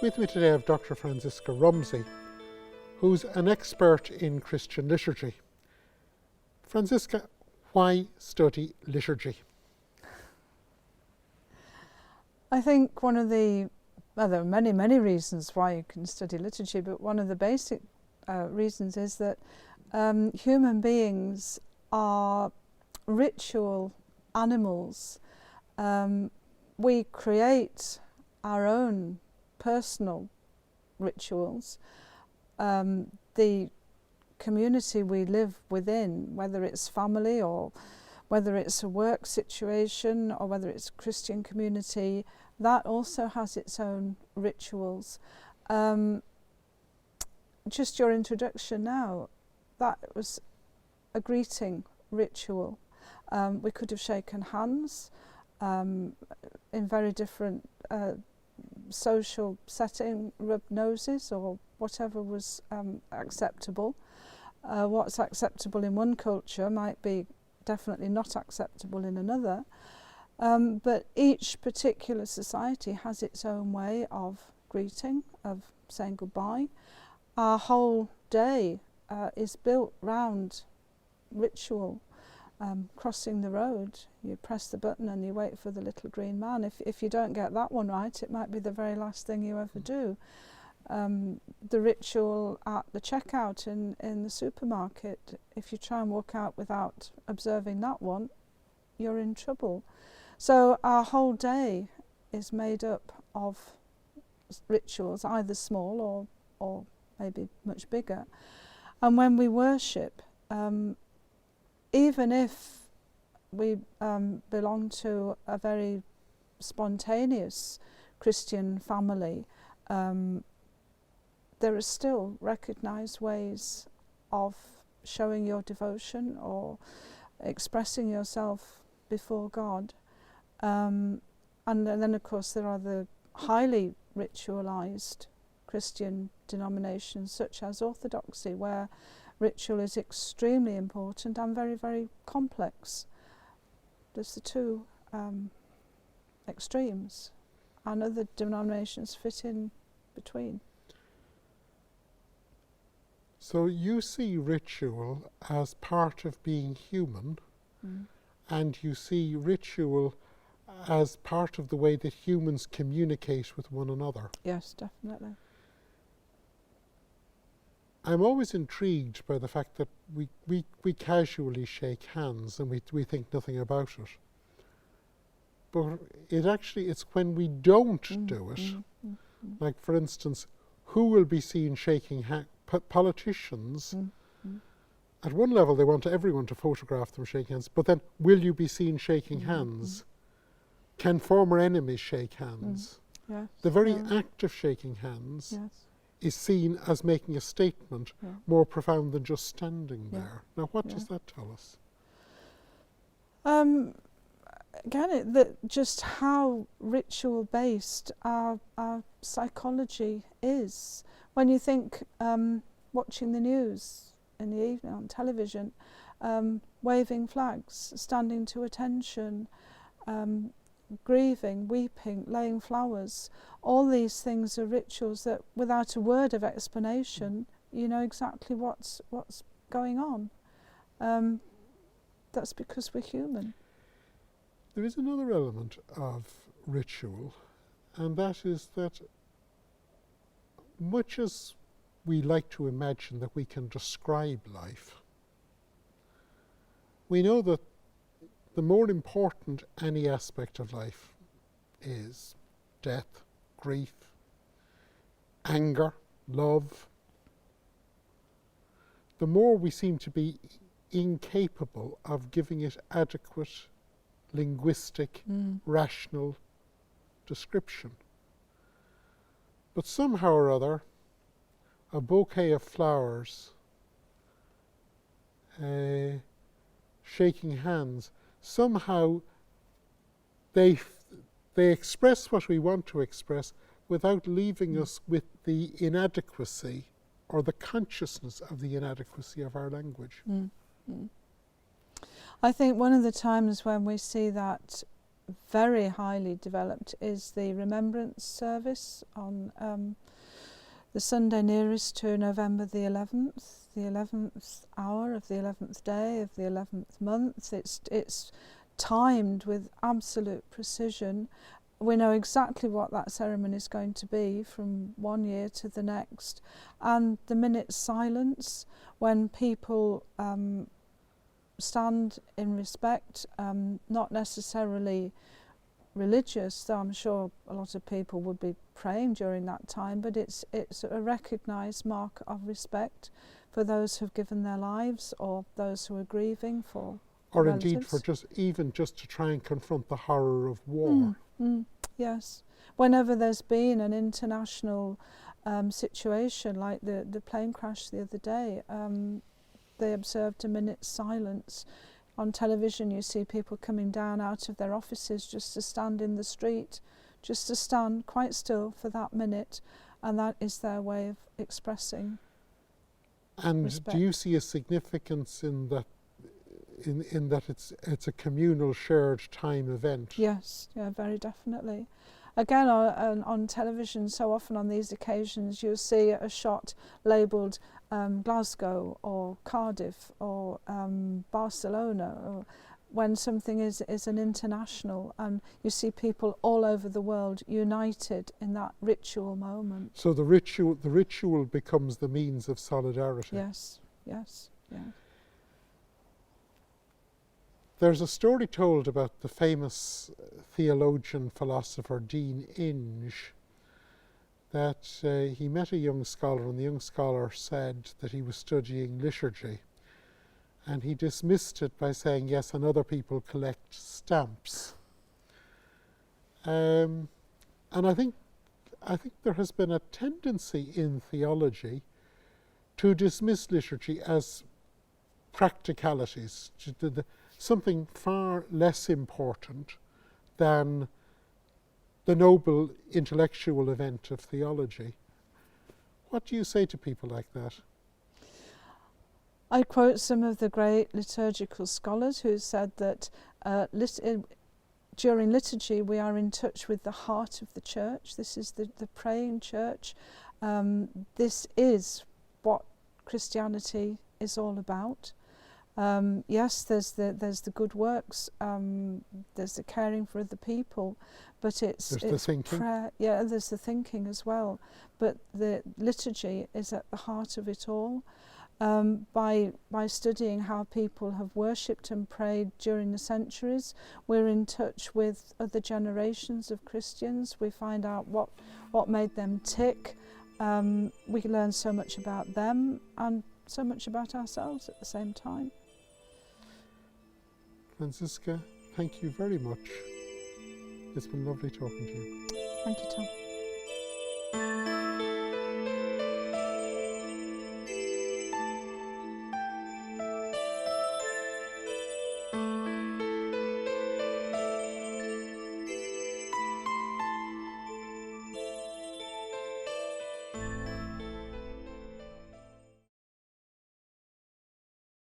With me today I have Dr. Francisca Rumsey, who's an expert in Christian liturgy. Francisca, why study liturgy? I think one of the, well, there are many reasons why you can study liturgy, but one of the basic reasons is that human beings are ritual animals. We create our own personal rituals. The community we live within, whether it's family or whether it's a work situation or whether it's a Christian community, that also has its own rituals. Just your introduction now, that was a greeting ritual. We could have shaken hands in very different social setting, rubbed noses or whatever was acceptable. What's acceptable in one culture might be definitely not acceptable in another, but each particular society has its own way of greeting, of saying goodbye. Our whole day is built round ritual. Crossing the road, you press the button and you wait for the little green man. If you don't get that one right, it might be the very last thing you ever do. The ritual at the checkout in the supermarket, if you try and walk out without observing that one, you're in trouble. So our whole day is made up of rituals, either small or maybe much bigger. And when we worship, even if we belong to a very spontaneous Christian family, there are still recognised ways of showing your devotion or expressing yourself before God. And then, of course, there are the highly ritualised Christian denominations, such as Orthodoxy, where ritual is extremely important and very complex. There's the two extremes, and other denominations fit in between. So you see ritual as part of being human, and you see ritual as part of the way that humans communicate with one another. Yes, definitely. I'm always intrigued by the fact that we casually shake hands and we think nothing about it. But it's when we don't do it. Like, for instance, who will be seen shaking hands? Politicians, at one level they want everyone to photograph them shaking hands, but then will you be seen shaking hands? Can former enemies shake hands? Yes. The very act of shaking hands is seen as making a statement more profound than just standing there. Now, what does that tell us? Again, just how ritual-based our psychology is. When you think watching the news in the evening on television, waving flags, standing to attention, grieving, weeping, laying flowers, all these things are rituals that without a word of explanation you know exactly what's going on. That's because we're human. There is another element of ritual, and that is that much as we like to imagine that we can describe life, we know that the more important any aspect of life is death, grief, anger, love, the more we seem to be incapable of giving it adequate linguistic, rational description. But somehow or other, a bouquet of flowers, shaking hands, somehow they express what we want to express without leaving us with the inadequacy or the consciousness of the inadequacy of our language. I think one of the times when we see that very highly developed is the remembrance service on the Sunday nearest to November the 11th hour of the 11th day of the 11th month. It's timed with absolute precision. We know exactly what that ceremony is going to be from one year to the next. And the minute silence when people stand in respect, not necessarily religious, though I'm sure a lot of people would be praying during that time, but it's a recognised mark of respect for those who've given their lives or those who are grieving for or relatives. indeed for just to try and confront the horror of war. Yes, whenever there's been an international situation like the plane crash the other day, they observed a minute's silence. On television you see people coming down out of their offices just to stand in the street, just to stand quite still for that minute, and that is their way of expressing And respect. do you see a significance in that in that it's a communal shared time event? Yes, yeah, very definitely. Again, on television, so often on these occasions, you'll see a shot labelled Glasgow or Cardiff or Barcelona, or when something is an international, and you see people all over the world united in that ritual moment. So the ritual becomes the means of solidarity. Yes, yes, yeah. There's a story told about the famous theologian, philosopher Dean Inge, that he met a young scholar, and the young scholar said that he was studying liturgy, and he dismissed it by saying, yes, and other people collect stamps. And I think there has been a tendency in theology to dismiss liturgy as practicalities, something far less important than the noble intellectual event of theology. What do you say to people like that? I quote some of the great liturgical scholars who said that during liturgy we are in touch with the heart of the church. This is the praying church. This is what Christianity is all about. Yes, there's the good works, there's the caring for other people, but There's the thinking. prayer. Yeah, there's the thinking as well. But the liturgy is at the heart of it all. By studying how people have worshipped and prayed during the centuries, we're in touch with other generations of Christians. We find out what made them tick. We learn so much about them and so much about ourselves at the same time. Francisca, thank you very much. It's been lovely talking to you. Thank you, Tom.